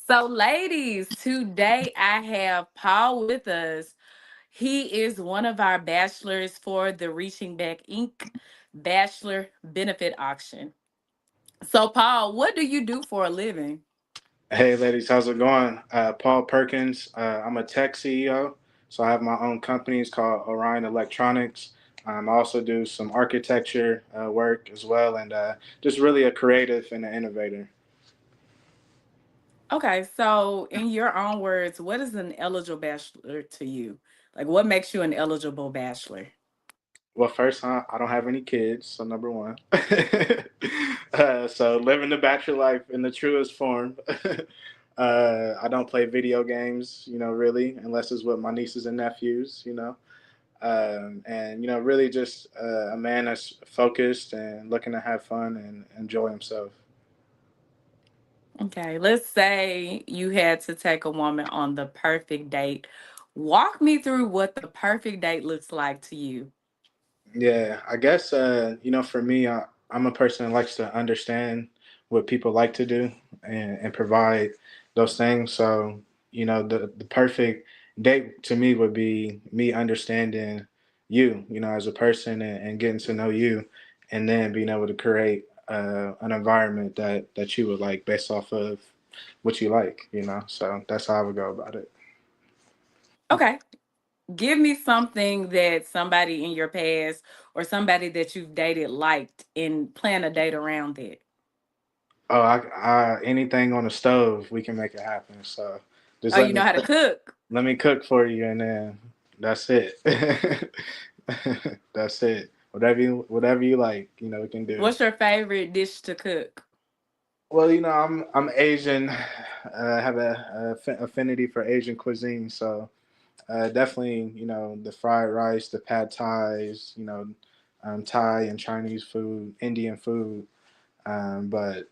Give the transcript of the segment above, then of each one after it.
So, ladies, today I have Paul with us. He is one of our bachelors for the Reaching Back Inc. Bachelor Benefit Auction. So, Paul, what do you do for a living? Hey, ladies, how's it going? Paul Perkins. I'm a tech CEO, so I have my own company. It's called Orion Electronics. I also do some architecture work as well, and just really a creative and an innovator. Okay, so in your own words, what is an eligible bachelor to you? Like, what makes you an eligible bachelor? Well, first, I don't have any kids, so number one. So living the bachelor life in the truest form. I don't play video games, really, unless it's with my nieces and nephews. And really just a man that's focused and looking to have fun and enjoy himself. Okay, let's say you had to take a woman on the perfect date. Walk me through what the perfect date looks like to you. Yeah, I guess for me, I'm a person that likes to understand what people like to do and provide those things. So the perfect date to me would be me understanding you, as a person and getting to know you, and then being able to create an environment that you would like based off of what you like. So that's how I would go about it. Okay, give me something that somebody in your past or somebody that you've dated liked and plan a date around it. Oh, anything on the stove, we can make it happen. So just Oh, you know how to cook. let me cook for you, and then that's it. That's it. Whatever you like, we can do. What's your favorite dish to cook? Well, I'm Asian. I have a affinity for Asian cuisine, so definitely the fried rice, the pad thais, Thai and Chinese food, Indian food. But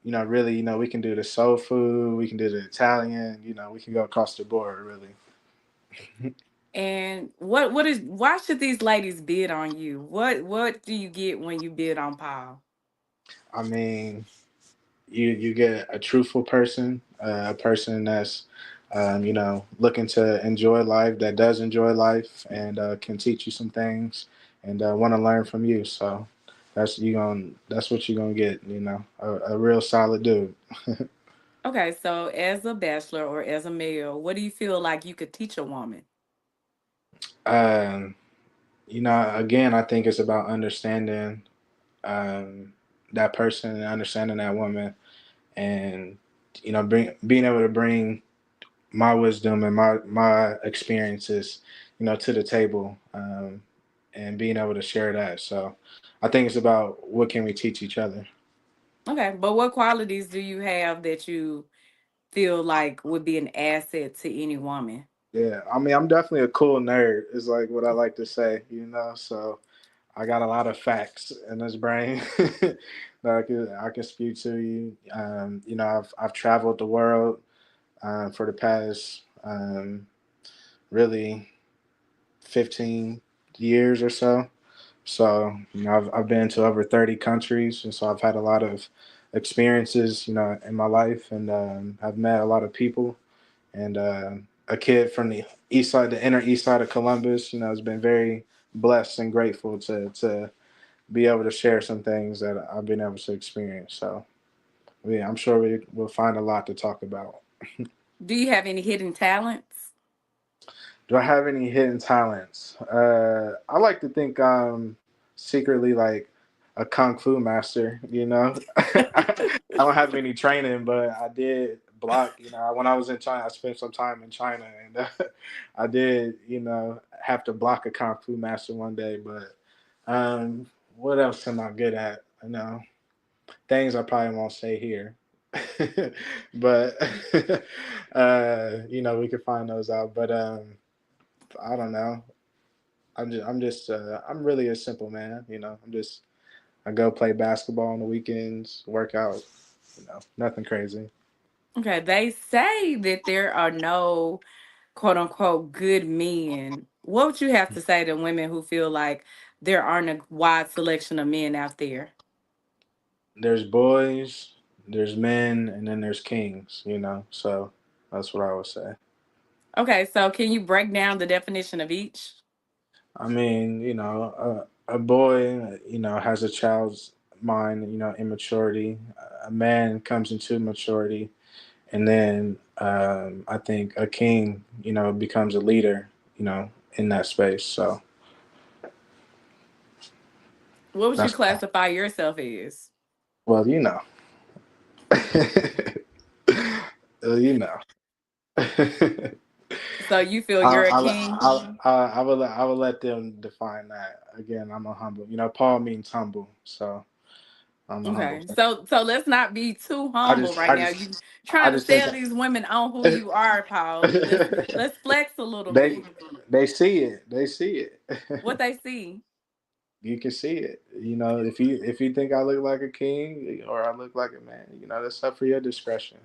really, we can do the soul food, we can do the Italian, we can go across the board, really. And what is why should these ladies bid on you? What do you get when you bid on Paul? I mean, you get a truthful person, a person that's looking to enjoy life, that does enjoy life, and can teach you some things, and want to learn from you. So that's what you're gonna get. A real solid dude. Okay, so as a bachelor or as a male, what do you feel like you could teach a woman? um, again, I think it's about understanding um, that person and understanding that woman, and being able to bring my wisdom and my experiences, to the table, and being able to share that. So, I think it's about what can we teach each other. Okay, but what qualities do you have that you feel like would be an asset to any woman? Yeah, I mean, I'm definitely a cool nerd. Is like what I like to say. So I got a lot of facts in this brain that I can spew to you. I've traveled the world for the past really 15 years or so. So, I've been to over 30 countries, and so I've had a lot of experiences, in my life, and I've met a lot of people. And a kid from the east side, the inner east side of Columbus, has been very blessed and grateful to be able to share some things that I've been able to experience. So, yeah, I'm sure we will find a lot to talk about. Do you have any hidden talents? Do I have any hidden talents? I like to think I'm secretly like a kung fu master. I don't have any training, but I did block. When I was in China, I spent some time in China, and I did, have to block a kung fu master one day. But what else am I good at? Things I probably won't say here. But we could find those out. But I don't know. I'm really a simple man. I go play basketball on the weekends, work out. Nothing crazy. Okay, they say that there are no quote unquote good men. What would you have to say to women who feel like there aren't a wide selection of men out there? There's boys, there's men and then there's kings. So that's what I would say. Okay, so can you break down the definition of each? I mean, a boy, has a child's mind, immaturity. A man comes into maturity, and then I think a king, becomes a leader, in that space. So What would you that's classify yourself as? well, you know. So you feel I, you're a I, king? I will let them define that. Again, I'm a humble. Paul means humble, so I'm a humble. Okay, so let's not be too I humble just, right I now. just, You I trying to just think sell these women on who you are, Paul. Let's flex a little they bit. they see it. They see it. What they see. You can see it. If you think I look like a king or I look like a man, that's up for your discretion.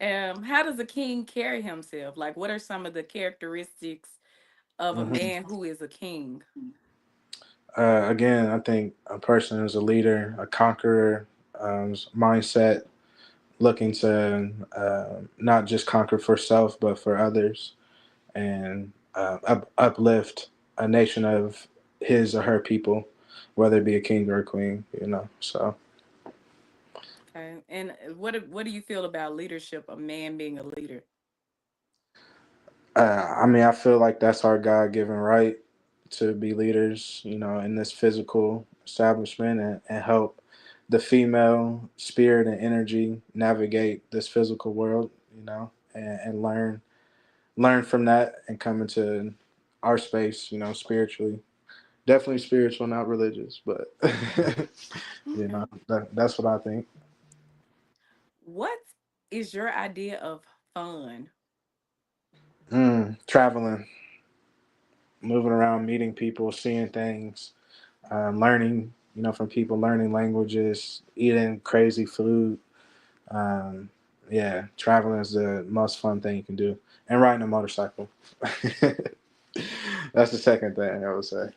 How does a king carry himself? Like, what are some of the characteristics of a hmm man who is a king? Again, I think a person is a leader, a conqueror, mindset, looking to not just conquer for self but for others, and uplift a nation of his or her people, whether it be a king or a queen. So Okay, and what do you feel about leadership? A man being a leader. I mean, I feel like that's our God-given right to be leaders, in this physical establishment, and help the female spirit and energy navigate this physical world, and learn from that and come into our space, spiritually. Definitely spiritual, not religious, but Okay. that's what I think. What is your idea of fun? Traveling, moving around, meeting people, seeing things, learning, from people, learning languages, eating crazy food. Um, yeah, traveling is the most fun thing you can do, and riding a motorcycle. That's the second thing I would say.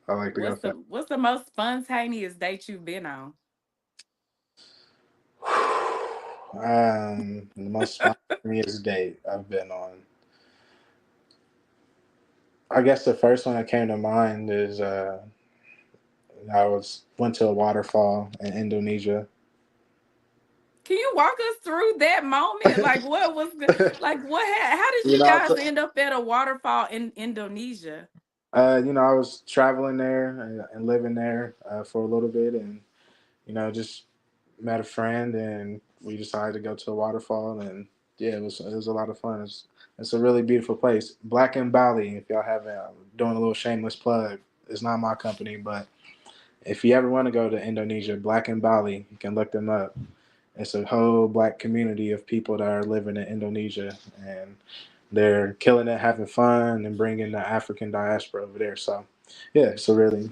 I like to go fast. What's the most spontaneous date you've been on? The most spontaneous date I've been on. I guess the first one that came to mind is I went to a waterfall in Indonesia. Can you walk us through that moment? Like what was the like what how did you you know, guys end up at a waterfall in Indonesia? I was traveling there and living there for a little bit, and just met a friend, and we decided to go to a waterfall, and yeah, it was a lot of fun. It's a really beautiful place. Black and Bali, if y'all haven't, I'm doing a little shameless plug. It's not my company, but if you ever want to go to Indonesia, Black and Bali, you can look them up. It's a whole black community of people that are living in Indonesia, and they're killing it, having fun, and bringing the African diaspora over there. So, yeah, so really,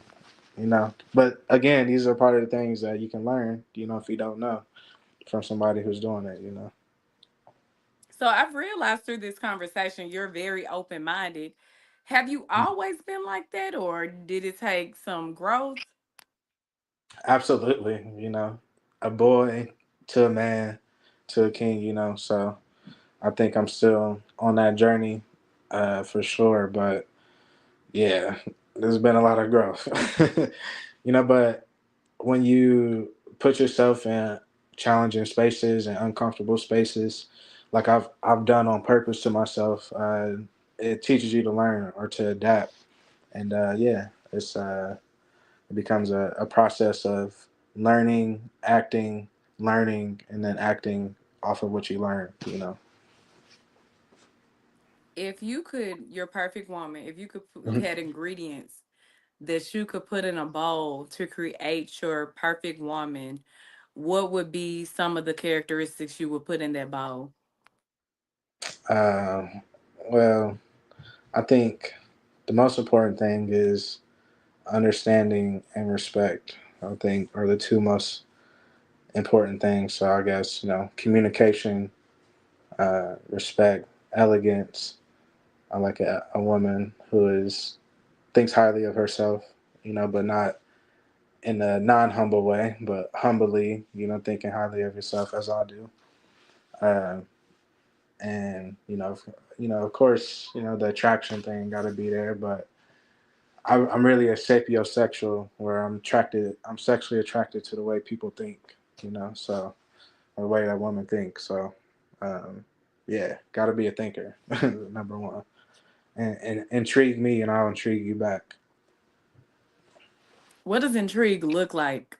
But again, these are part of the things that you can learn, if you don't know from somebody who's doing it. So I've realized through this conversation you're very open-minded. Have you always been like that or did it take some growth? Absolutely, a boy to a man to a king, So I think I'm still on that journey, for sure. But yeah, there's been a lot of growth, But when you put yourself in challenging spaces and uncomfortable spaces, like I've done on purpose to myself, it teaches you to learn or to adapt, and yeah, it becomes a process of learning, acting, learning, and then acting off of what you learn. If you could, your perfect woman, if you could Mhm. had ingredients that you could put in a bowl to create your perfect woman, what would be some of the characteristics you would put in that bowl? Uh, well, I think the most important thing is understanding and respect. I think are the two most important things. So I guess communication, respect, elegance. I like a woman who is thinks highly of herself, but not in a non-humble way, but humbly, thinking highly of yourself as I do. Uh, and of course, the attraction thing got to be there, but I'm really a sapiosexual, where I'm sexually attracted to the way people think, so or the way that women think. So, um, yeah, got to be a thinker, number one, and intrigue me, and I'll intrigue you back. What does intrigue look like?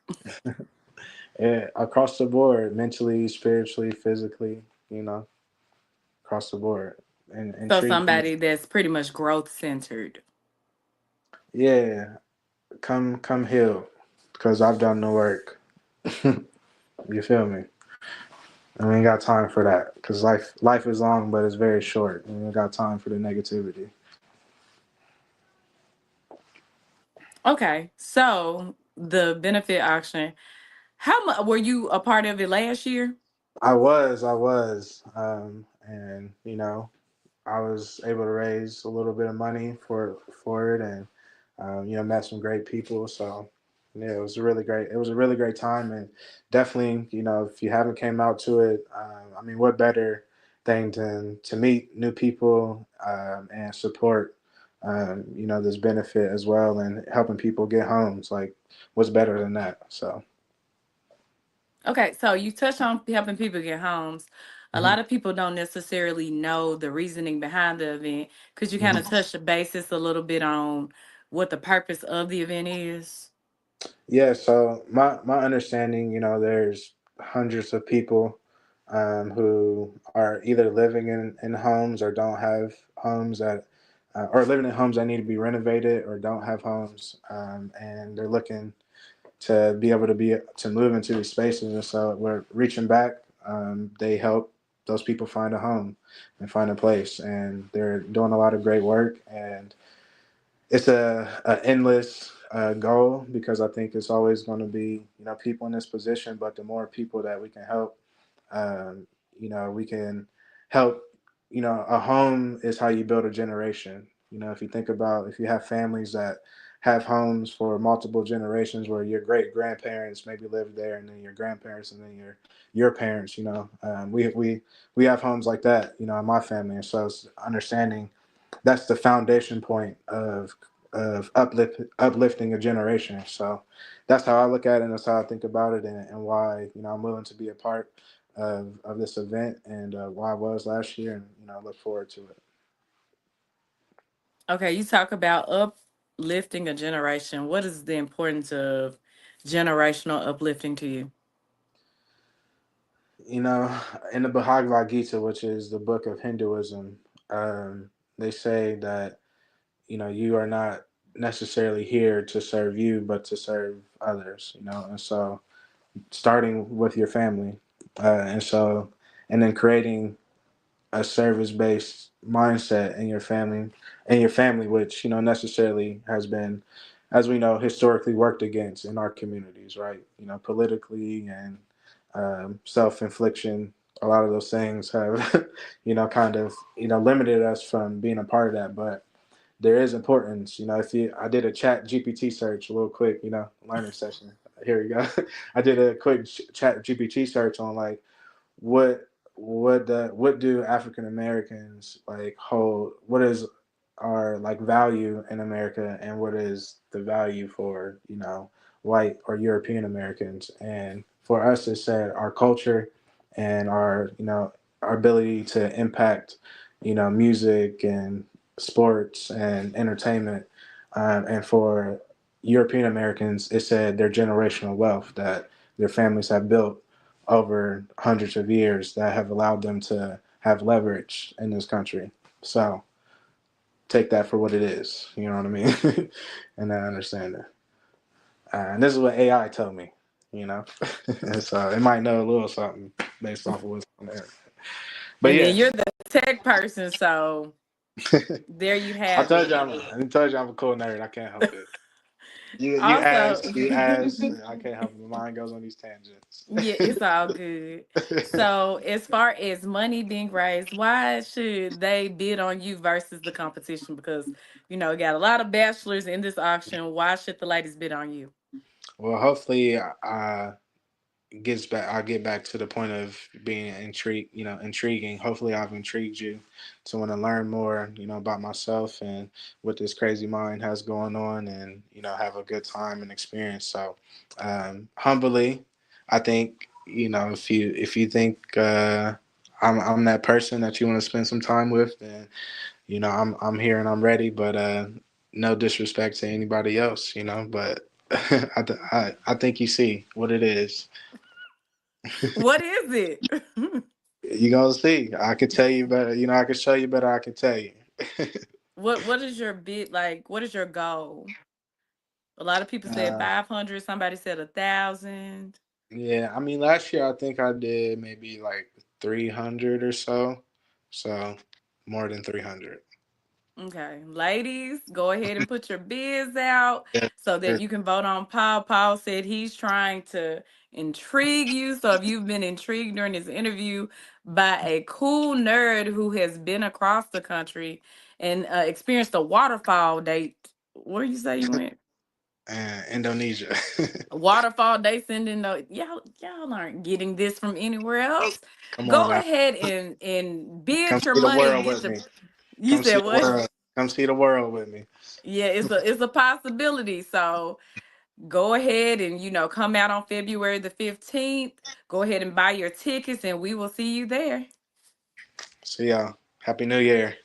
Yeah, across the board, mentally, spiritually, physically, you know, across the board, and So intrigue me. somebody that's pretty much growth centered. Yeah, come heal, because I've done the work. You feel me? And we ain't got time for that, because life is long, but it's very short. And we ain't got time for the negativity. Okay, so the benefit auction. How much were you a part of it last year? I was, and I was able to raise a little bit of money for it, and met some great people. So yeah, it was a really great. It was a really great time, and definitely, if you haven't came out to it, I mean, what better thing than to meet new people and support, this benefit as well, and helping people get homes. Like, what's better than that? So. Okay, so you touched on helping people get homes. A Mhm, lot of people don't necessarily know the reasoning behind the event. Could you kind of mhm. touch the basis a little bit on what the purpose of the event is? Yeah, so my understanding, there's hundreds of people who are either living in homes or don't have homes that, or living in homes that need to be renovated or don't have homes, and they're looking to be able to move into these spaces. And so we're reaching back. They help those people find a home and find a place, and they're doing a lot of great work. And it's a endless goal, because I think it's always going to be people in this position. But the more people that we can help, um, we can help. A home is how you build a generation. If you think about, if you have families that have homes for multiple generations, where your great grandparents maybe lived there, and then your grandparents, and then your parents. We have homes like that. In my family, and so it's understanding that's the foundation point of uplifting a generation. So that's how I look at it, and that's how I think about it, and why I'm willing to be a part of this event, and why I was last year, and I look forward to it. Okay, you talk about uplifting a generation. What is the importance of generational uplifting to you? You know, in the Bhagavad Gita, which is the book of Hinduism, they say that you are not necessarily here to serve you, but to serve others. And so starting with your family, and so and then creating a service based mindset in your family, which necessarily has been, as we know, historically worked against in our communities, right? Politically, and self infliction. A lot of those things have kind of limited us from being a part of that. But there is importance. If you I did a chat GPT search real quick, learning session. Here we go. I did a quick chat GPT search on, like, what what do African Americans like hold, what is our like value in America, and what is the value for white or European Americans. And for us, it said our culture, and our ability to impact music and sports and entertainment. And for European Americans, it said their generational wealth that their families have built over hundreds of years, that have allowed them to have leverage in this country. So take that for what it is. You know what I mean? And I understand that. And this is what AI told me. You know, so it might know a little something based off of what's on there. But And then yeah, you're the tech person, so there you I have told you it. I'm a cool nerd. I can't help it. You Also, ask, you ask. I can't help it. My mind goes on these tangents. yeah, it's all good. So, as far as money being raised, why should they bid on you versus the competition? Because, got a lot of bachelors in this auction. Why should the ladies bid on you? Well, hopefully, gets back. I'll get back to the point of being intrigued. Intriguing. Hopefully, I've intrigued you to want to learn more. About myself and what this crazy mind has going on, and have a good time and experience. So, humbly, I think if you think I'm that person that you want to spend some time with, then I'm here and I'm ready. But no disrespect to anybody else, but. I think you see what it is. What is it? You gonna see. I could tell you better. I could show you better. I can tell you. What is your bid like? What is your goal? A lot of people said uh, 500. Somebody said 1,000. yeah, I mean, last year I think I did maybe like 300 or so. So more than 300. Okay, ladies, go ahead and put your bids out Yeah, so that yeah. you can vote on Paul. Paul said he's trying to intrigue you. So if you've been intrigued during this interview by a cool nerd who has been across the country and experienced a waterfall date, where you say you went? Indonesia. Waterfall they sending the y'all aren't getting this from anywhere else. Come on Go now. ahead and Come bid your see the money. world Get with your me. you Come said see the what? world. Come see the world with me. Yeah, it's a possibility. So go ahead and come out on February the 15th. Go ahead and buy your tickets and we will see you there. See y'all. Happy New Year.